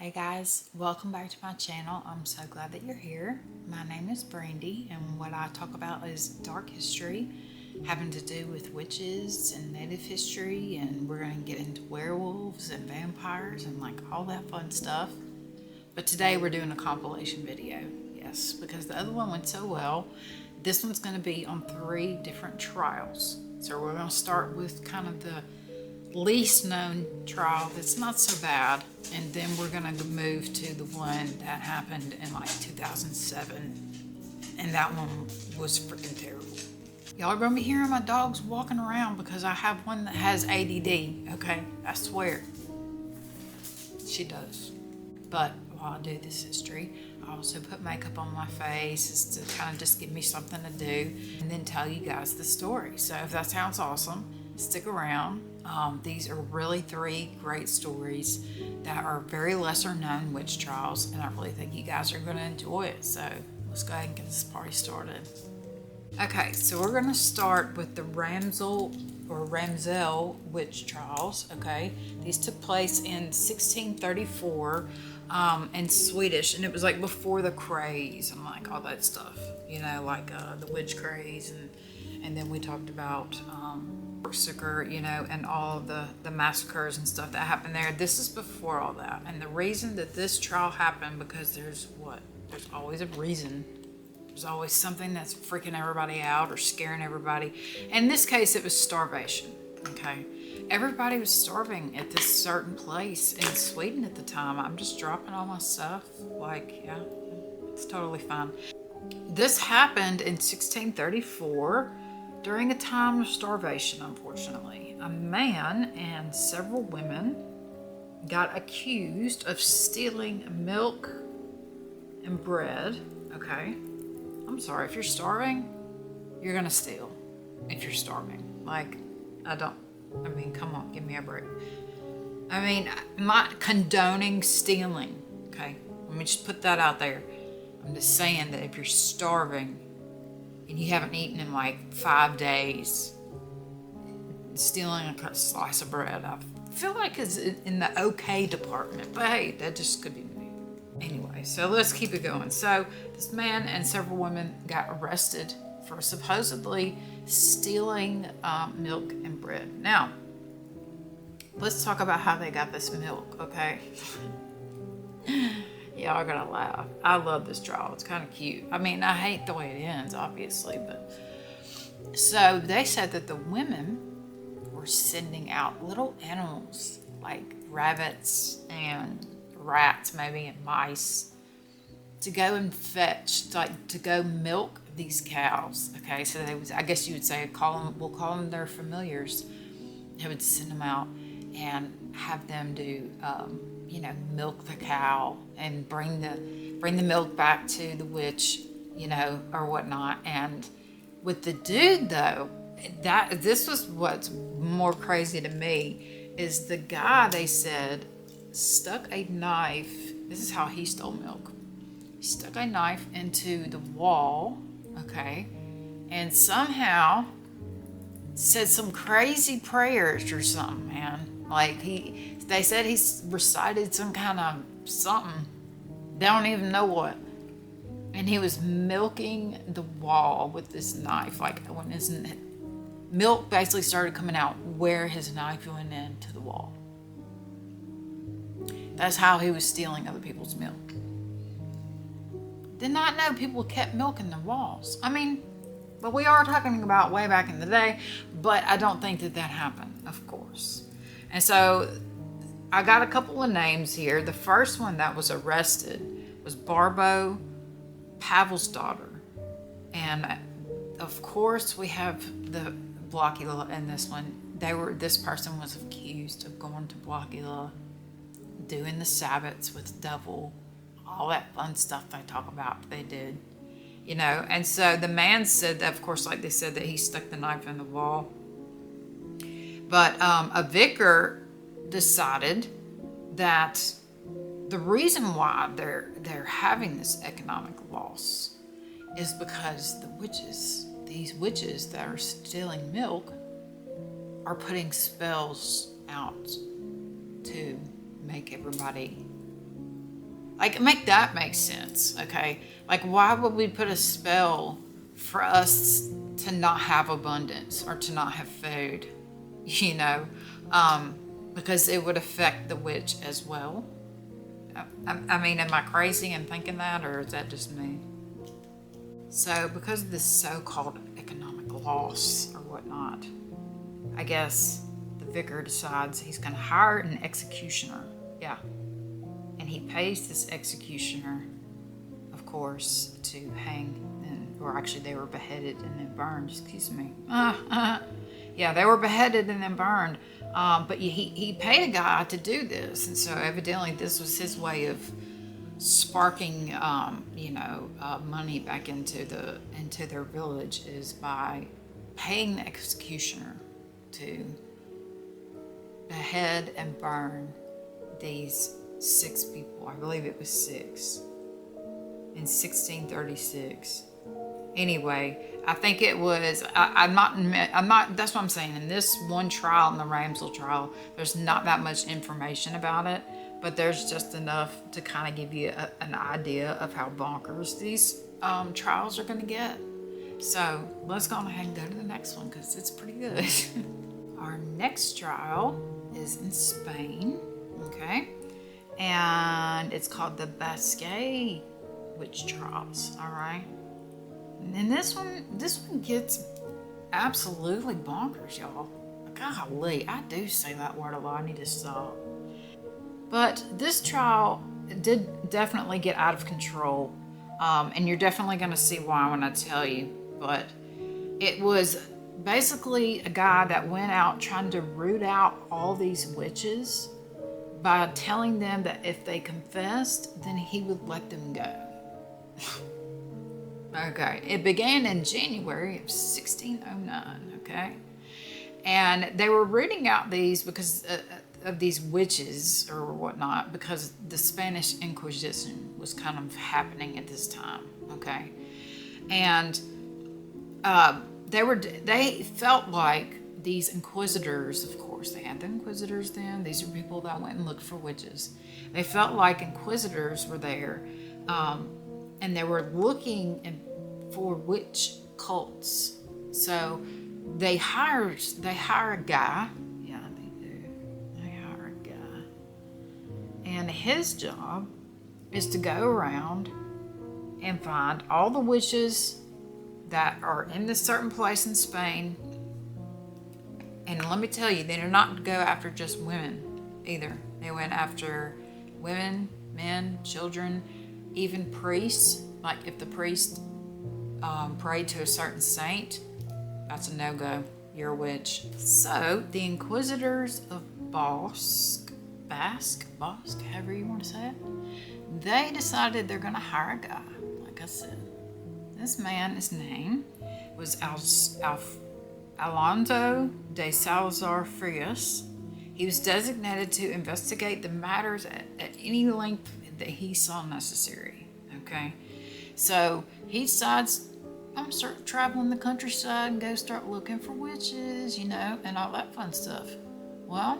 Hey guys, welcome back to my channel. I'm so glad that you're here. My name is Brandy, and what I talk about is dark history having to do with witches and native history, and we're going to get into werewolves and vampires and like all that fun stuff. But today we're doing a compilation video. Yes, because the other one went so well. This one's going to be on 3 different trials. So we're going to start with kind of the least known trial that's not so bad, and then we're gonna move to the one that happened in like 2007, and that one was freaking terrible. Y'all are gonna be hearing my dogs walking around because I have one that has ADD. Okay, I swear she does. But while I do this history, I also put makeup on my face is to kind of just give me something to do and then tell you guys the story. So if that sounds awesome, stick around. These are really 3 great stories that are very lesser known witch trials, and I really think you guys are going to enjoy it. So let's go ahead and get this party started. Okay, so we're going to start with the Ramsell witch trials. Okay, these took place in 1634 in Swedish, and it was like before the craze and like all that stuff, you know, like the witch craze, and then we talked about Massacre, you know, and all the massacres and stuff that happened there. This is before all that, and the reason that this trial happened, because there's always a reason. There's always something that's freaking everybody out or scaring everybody. In this case, it was starvation. Okay, everybody was starving at this certain place in Sweden at the time. I'm just dropping all my stuff. Like, yeah, it's totally fine. This happened in 1634 during a time of starvation, unfortunately. A man and several women got accused of stealing milk and bread. Okay, I'm sorry, if you're starving, you're gonna steal if you're starving. Like, I mean, come on, give me a break. I mean, I'm not condoning stealing, okay? Let me just put that out there. I'm just saying that if you're starving and you haven't eaten in like 5 days, stealing a slice of bread, I feel like it's in the okay department. But hey, that just could be me. Anyway, so let's keep it going. So this man and several women got arrested for supposedly stealing milk and bread. Now, let's talk about how they got this milk, okay? Y'all are gonna laugh. I love this trial. It's kind of cute. I mean, I hate the way it ends, obviously, but so they said that the women were sending out little animals like rabbits and rats, maybe, and mice to go and fetch, like to go milk these cows. Okay, so they was, I guess you would say, we'll call them their familiars. They would send them out and have them do, you know, milk the cow and bring the milk back to the witch, you know, or whatnot. And with the dude though, this was what's more crazy to me, is the guy, they said, stuck a knife. This is how he stole milk. He stuck a knife into the wall, okay, and somehow said some crazy prayers or something, man. Like they said he recited some kind of something. They don't even know what. And he was milking the wall with this knife. Like when his milk basically started coming out where his knife went into the wall. That's how he was stealing other people's milk. Did not know people kept milking their walls. I mean, but we are talking about way back in the day, but I don't think that happened, of course. And so I got a couple of names here. The first one that was arrested was Barbro Pavelsdottir. And of course we have the Blockula in this one. This person was accused of going to Blockula, doing the Sabbats with devil, all that fun stuff they talk about they did, you know. And so the man said that, of course, like they said, that he stuck the knife in the wall. But a vicar decided that the reason why they're having this economic loss is because these witches that are stealing milk are putting spells out to make everybody Like, make that make sense, okay? Like, why would we put a spell for us to not have abundance or to not have food, you know? Because it would affect the witch as well. I mean, am I crazy in thinking that, or is that just me? So, because of this so-called economic loss or whatnot, I guess the vicar decides he's going to hire an executioner. Yeah. And he pays this executioner, of course, to hang, or actually they were beheaded and then burned. Excuse me. Yeah, they were beheaded and then burned. But he paid a guy to do this, and so evidently this was his way of sparking, money back into their village, is by paying the executioner to behead and burn these 6 people. I believe it was 6 in 1636. Anyway, I think it was, I'm not, that's what I'm saying. In this one trial, in the Ramsell trial, there's not that much information about it, but there's just enough to kind of give you an idea of how bonkers these trials are going to get. So let's go ahead and go to the next one, because it's pretty good. Our next trial is in Spain, okay? And it's called the Basque Witch Trials, all right? And this one gets absolutely bonkers, y'all. Golly, I do say that word a lot. I need to stop. But this trial did definitely get out of control, and you're definitely going to see why when I tell you. But it was basically a guy that went out trying to root out all these witches by telling them that if they confessed, then he would let them go. Okay, it began in January of 1609, okay? And they were rooting out these because of these witches or whatnot, because the Spanish Inquisition was kind of happening at this time, okay? And they felt like these inquisitors, of course, they had the inquisitors then. These are people that went and looked for witches. They felt like inquisitors were there, and they were looking for witch cults. So they hire a guy. Yeah, they do. They hire a guy, and his job is to go around and find all the witches that are in this certain place in Spain. And let me tell you, they did not go after just women either. They went after women, men, children, even priests. Like if the priest prayed to a certain saint, that's a no-go. You're a witch. So the Inquisitors of Basque, however you want to say it, they decided they're going to hire a guy. Like I said, this man, his name was Alonso de Salazar Frias. He was designated to investigate the matters at any length that he saw necessary. Okay, so he decides, I'm gonna start traveling the countryside and go start looking for witches, and all that fun stuff. Well,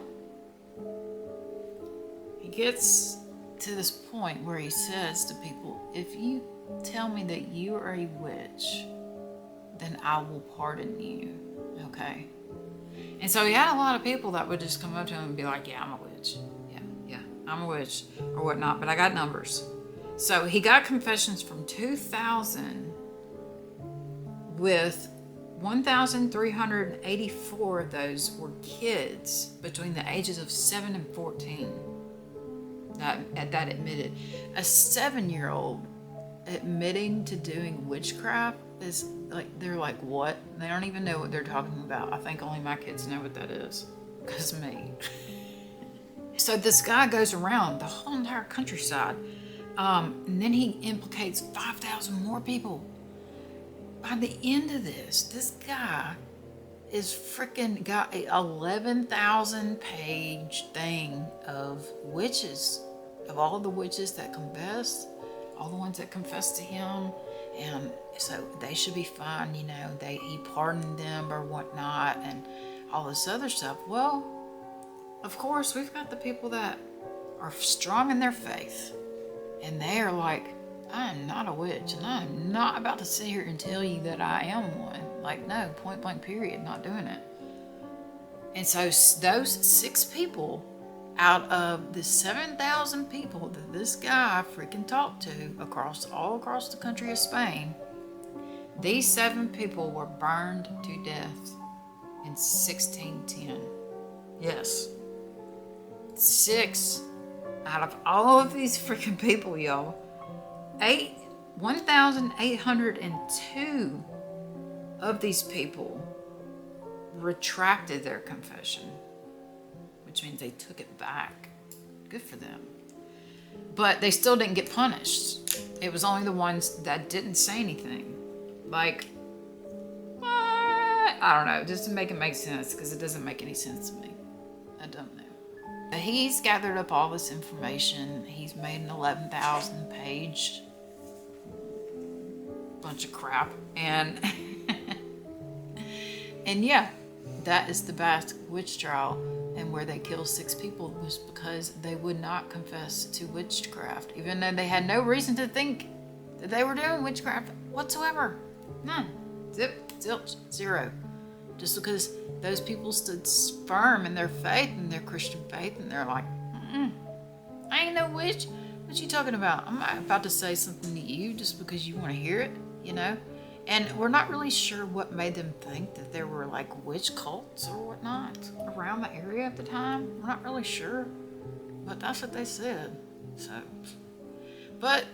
he gets to this point where he says to people, if you tell me that you are a witch, then I will pardon you. Okay. And so he had a lot of people that would just come up to him and be like, yeah, I'm a witch. Yeah, I'm a witch or whatnot, but I got numbers. So he got confessions from 2,000, with 1,384 of those were kids between the ages of 7 and 14 that admitted. A 7-year-old admitting to doing witchcraft is like, they're like, what? They don't even know what they're talking about. I think only my kids know what that is, because me. So this guy goes around the whole entire countryside, and then he implicates 5,000 more people. By the end of this guy is freaking got a 11,000 page thing of witches, of all the witches that confessed, all the ones that confessed to him. And so they should be fine, he pardoned them or whatnot and all this other stuff. Well, of course, we've got the people that are strong in their faith. And they are like, I am not a witch, and I am not about to sit here and tell you that I am one. Like, no, point blank period, not doing it. And so those 6 people out of the 7,000 people that this guy freaking talked to all across the country of Spain, these 7 people were burned to death in 1610. Yes. 6 out of all of these freaking people, y'all. 1,802 of these people retracted their confession, which means they took it back. Good for them. But they still didn't get punished. It was only the ones that didn't say anything. Like, what? I don't know. It doesn't make it make sense, because it doesn't make any sense to me. I don't know. He's gathered up all this information. He's made an 11,000 page bunch of crap. And and yeah, that is the Basque witch trial. And where they killed 6 people was because they would not confess to witchcraft, even though they had no reason to think that they were doing witchcraft whatsoever. None. Zip, zilch, zero. Just because those people stood firm in their faith and their Christian faith, and they're like, I ain't no witch. What you talking about? I'm not about to say something to you just because you want to hear it, you know? And we're not really sure what made them think that there were like witch cults or whatnot around the area at the time. We're not really sure, but that's what they said. So, but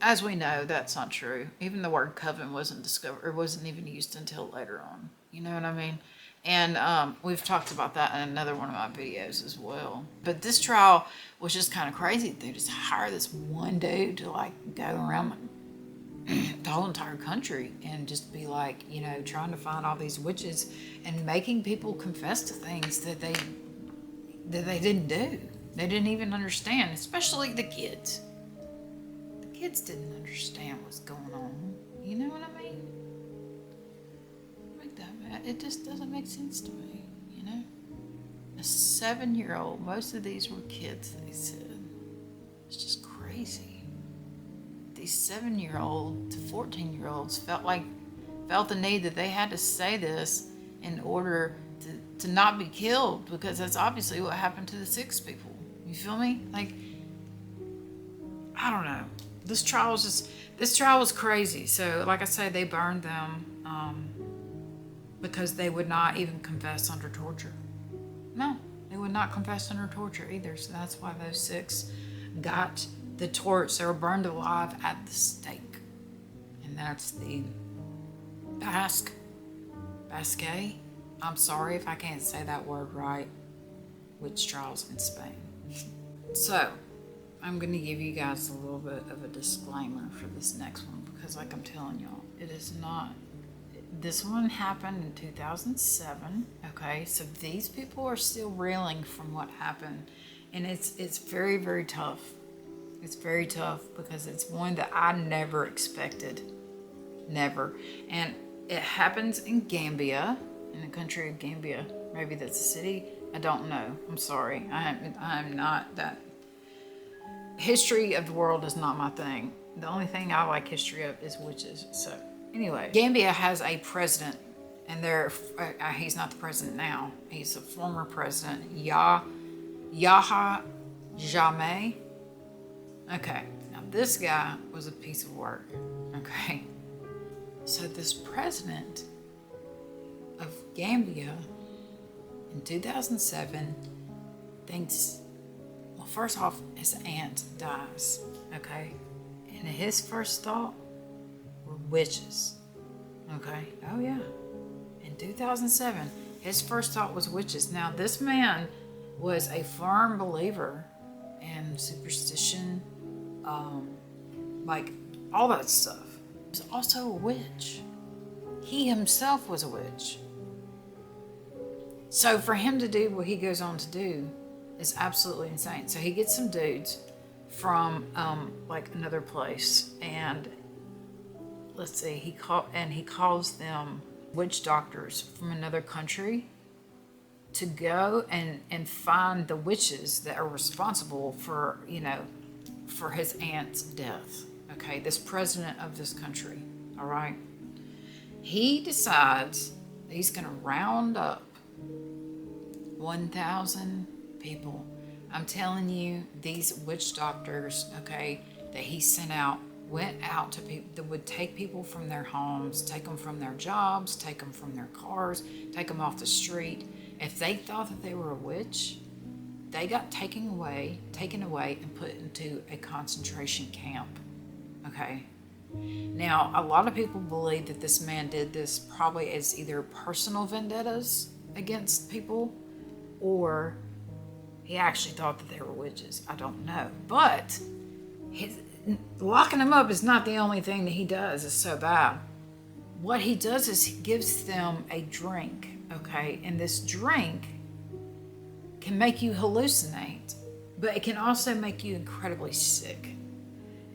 as we know, that's not true. Even the word coven wasn't discovered, or wasn't even used until later on. You know what I mean? And we've talked about that in another one of my videos as well. But this trial was just kind of crazy. They just hired this one dude to like go around the whole entire country and just be like, you know, trying to find all these witches and making people confess to things that they didn't do. They didn't even understand, especially the kids. The kids didn't understand what's going on. You know what I mean? Like that, man. It just doesn't make sense to me, you know? A 7-year-old, most of these were kids, they said. It's just crazy. These 7-year-old to 14-year-olds felt the need that they had to say this in order to not be killed, because that's obviously what happened to the 6 people. You feel me? Like, I don't know. This trial was crazy. So, like I said, they burned them because they would not even confess under torture. No, they would not confess under torture either. So that's why those 6 got the torch. They were burned alive at the stake. And that's the Basque. I'm sorry if I can't say that word right. Witch trials in Spain. So, I'm going to give you guys a little bit of a disclaimer for this next one, because like I'm telling y'all, it is not. This one happened in 2007. Okay, so these people are still reeling from what happened. And it's very, very tough. It's very tough because it's one that I never expected. Never. And it happens in Gambia, in the country of Gambia. Maybe that's a city. I don't know. I'm sorry. I'm not that. History of the world is not my thing. The only thing I like history of is witches. So anyway, Gambia has a president, and he's not the president now. He's a former president, Yahya Jammeh. Okay, now this guy was a piece of work, okay? So this president of Gambia in 2007 thinks, well, first off, his aunt dies, okay? And his first thought were witches, okay? Oh yeah, in 2007, his first thought was witches. Now this man was a firm believer in superstition, like all that stuff. He was also a witch. He himself was a witch. So for him to do what he goes on to do is absolutely insane. So he gets some dudes from like another place, and let's see, he calls them witch doctors from another country to go and find the witches that are responsible for, you know, for his aunt's death. Okay, this president of this country, all right? He decides he's going to round up 1,000 people. I'm telling you, these witch doctors, okay, that he sent out, went out to people that would take people from their homes, take them from their jobs, take them from their cars, take them off the street. If they thought that they were a witch, they got taken away and put into a concentration camp. Okay. Now, a lot of people believe that this man did this probably as either personal vendettas against people, or he actually thought that they were witches. I don't know. But locking them up is not the only thing that he does. It's so bad. What he does is he gives them a drink, okay? And this drink can make you hallucinate, but it can also make you incredibly sick.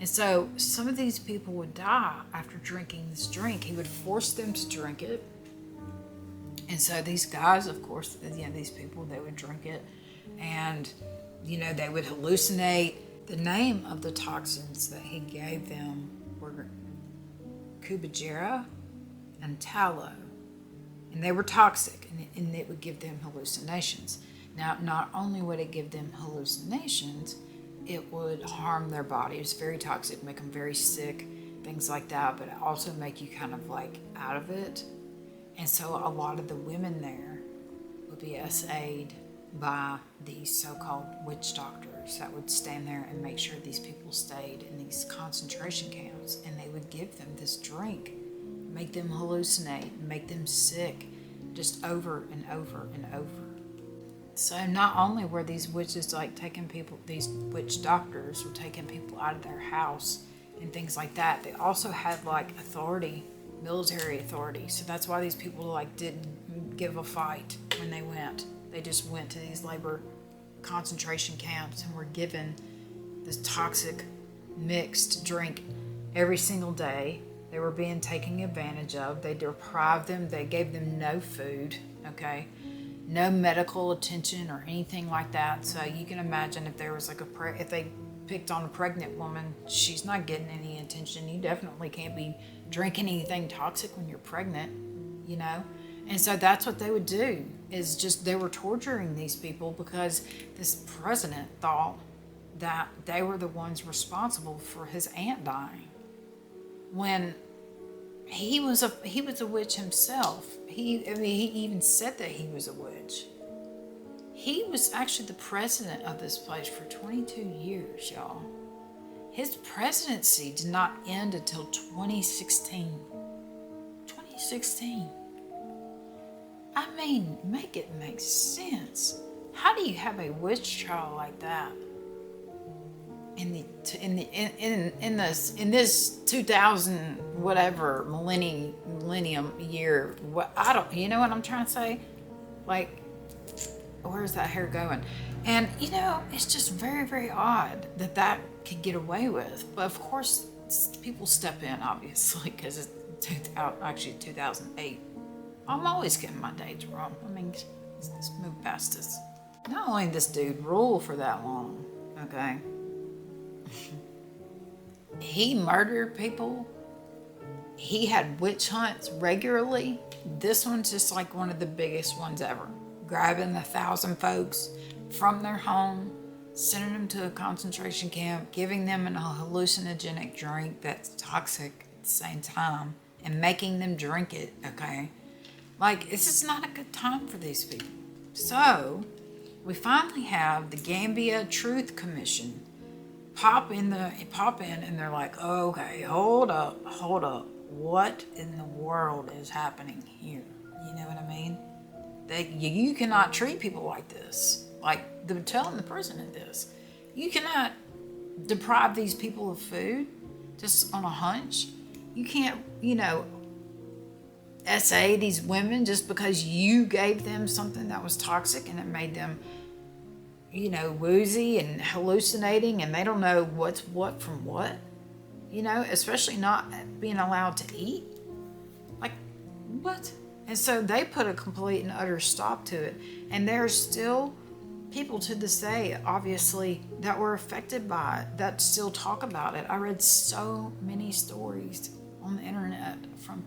And so some of these people would die after drinking this drink. He would force them to drink it. And so these guys, of course, these people, they would drink it, and, they would hallucinate. The name of the toxins that he gave them were Kubajira and tallow. And they were toxic, and it would give them hallucinations. Now, not only would it give them hallucinations, it would harm their body. It was very toxic, make them very sick, things like that, but it also make you kind of like out of it. And so a lot of the women there would be essayed by these so-called witch doctors that would stand there and make sure these people stayed in these concentration camps, and they would give them this drink, make them hallucinate, make them sick, just over and over and over. So not only were these witches these witch doctors were taking people out of their house and things like that, they also had authority, military authority. So that's why these people didn't give a fight when they went. They just went to these labor concentration camps and were given this toxic mixed drink every single day. They were being taken advantage of. They deprived them. They gave them no food, okay? No medical attention or anything like that. So you can imagine if there was if they picked on a pregnant woman, she's not getting any attention. You definitely can't be drinking anything toxic when you're pregnant, And so that's what they would do, is just they were torturing these people because this president thought that they were the ones responsible for his aunt dying, when he was a witch himself. He even said that he was a witch. He was actually the president of this place for 22 years, y'all. His presidency did not end until 2016. 2016. I mean, make it make sense. How do you have a witch trial like that in this 2000 whatever millennium year? What you know what I'm trying to say? Where's that hair going? And it's just very, very odd that could get away with. But of course, people step in, obviously, because it's 2008. I'm always getting my dates wrong. I mean, let's move past this. Not only did this dude rule for that long, okay? He murdered people. He had witch hunts regularly. This one's just one of the biggest ones ever. Grabbing 1,000 folks from their home, sending them to a concentration camp, giving them a hallucinogenic drink that's toxic at the same time, and making them drink it, okay? This is not a good time for these people. So, we finally have the Gambia Truth Commission pop in, and they're like, okay, hold up. What in the world is happening here? You know what I mean? You cannot treat people like this. They're telling the president this. You cannot deprive these people of food just on a hunch. You can't, essay these women just because you gave them something that was toxic and it made them, woozy and hallucinating, and they don't know what's what from what, especially not being allowed to eat. What? And so they put a complete and utter stop to it. And there's still people to this day, obviously, that were affected by it, that still talk about it. I read so many stories on the internet from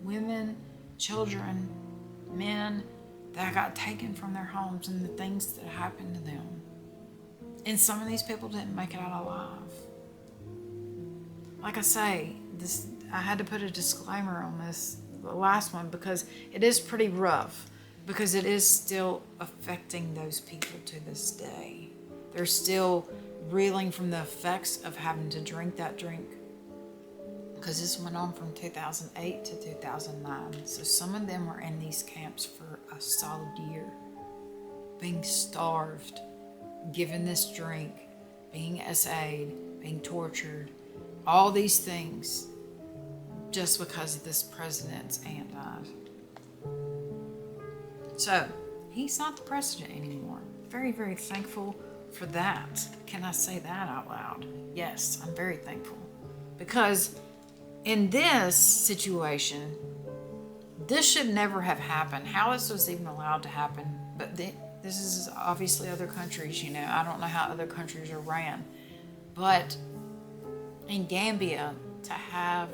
women, children, men that got taken from their homes and the things that happened to them. And some of these people didn't make it out alive. Like I say, I had to put a disclaimer on this, the last one, because it is pretty rough, because it is still affecting those people to this day. They're still reeling from the effects of having to drink that drink, because this went on from 2008 to 2009. So some of them were in these camps for a solid year, being starved, given this drink, being SA'd, being tortured, all these things, just because of this president's aunt died. So, he's not the president anymore. Very, very thankful for that. Can I say that out loud? Yes, I'm very thankful. Because in this situation, this should never have happened. How this was even allowed to happen, but this is obviously other countries, you know. I don't know how other countries are ran. But in Gambia, to have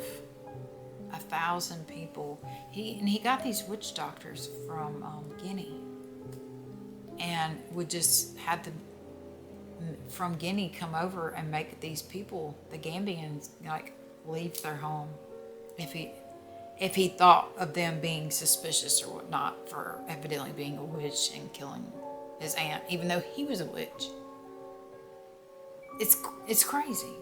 1,000 people, he got these witch doctors from Guinea, and would just had them from Guinea come over and make these people, the Gambians, like leave their home if he thought of them being suspicious or whatnot for evidently being a witch and killing his aunt, even though he was a witch. It's crazy.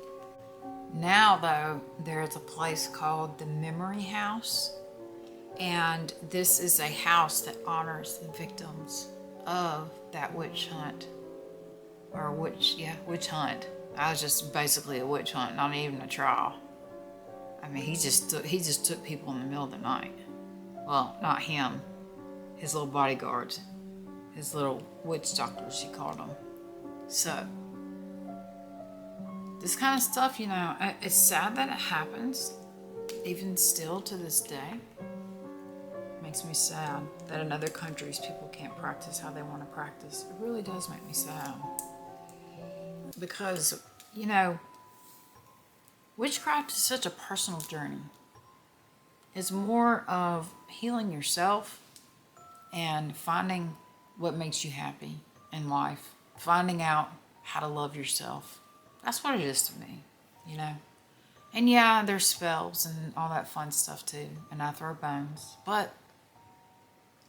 Now, though, there's a place called the Memory House, and this is a house that honors the victims of that witch hunt. Or witch hunt. I was just basically a witch hunt, not even a trial. I mean, he just took people in the middle of the night. Well, not him. His little bodyguards. His little witch doctors, he called them. So, this kind of stuff, you know, it's sad that it happens, even still to this day. It makes me sad that in other countries people can't practice how they want to practice. It really does make me sad. Because, you know, witchcraft is such a personal journey. It's more of healing yourself and finding what makes you happy in life. Finding out how to love yourself. That's what it is to me, you know. And yeah, there's spells and all that fun stuff too. And I throw bones. But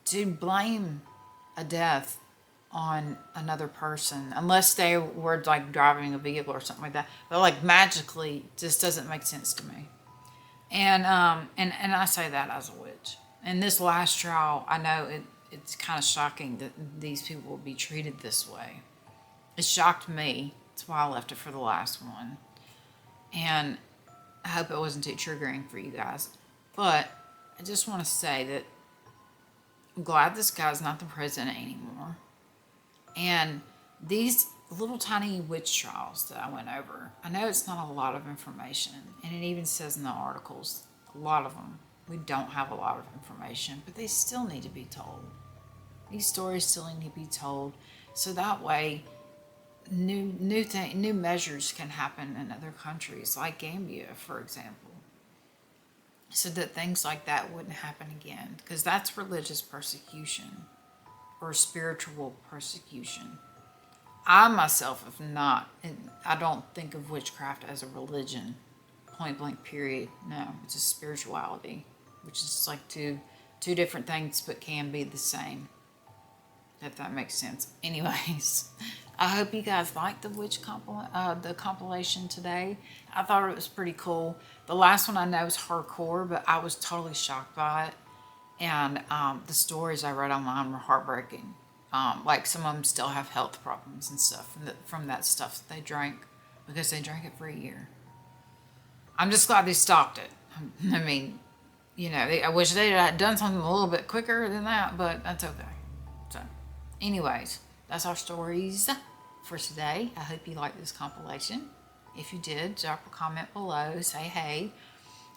to blame a death on another person, unless they were like driving a vehicle or something like that, but like magically, just doesn't make sense to me. And I say that as a witch. And this last trial, I know it's kind of shocking that these people will be treated this way. It shocked me. That's why I left it for the last one. And I hope it wasn't too triggering for you guys. But I just want to say that I'm glad this guy's not the president anymore. And these little tiny witch trials that I went over, I know it's not a lot of information. And it even says in the articles, a lot of them, we don't have a lot of information, but they still need to be told. These stories still need to be told. So that way, new measures can happen in other countries, like Gambia, for example, so that things like that wouldn't happen again, because that's religious persecution or spiritual persecution. I myself have not, and I don't think of witchcraft as a religion, point blank period. No, it's a spirituality, which is like two different things but can be the same, if that makes sense. Anyways, I hope you guys liked the the compilation today. I thought it was pretty cool. The last one I know is hardcore, but I was totally shocked by it. And the stories I read online were heartbreaking. Like some of them still have health problems and stuff from that stuff that they drank, because they drank it for a year. I'm just glad they stopped it. I mean, you know, I wish they had done something a little bit quicker than that, but that's okay. So, anyways, that's our stories for today. I hope you liked this compilation. If you did, drop a comment below. Say hey.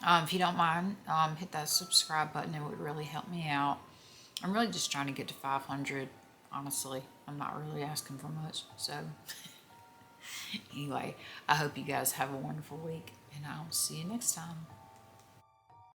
If you don't mind, hit that subscribe button. It would really help me out. I'm really just trying to get to 500, honestly. I'm not really asking for much. So anyway, I hope you guys have a wonderful week, and I'll see you next time.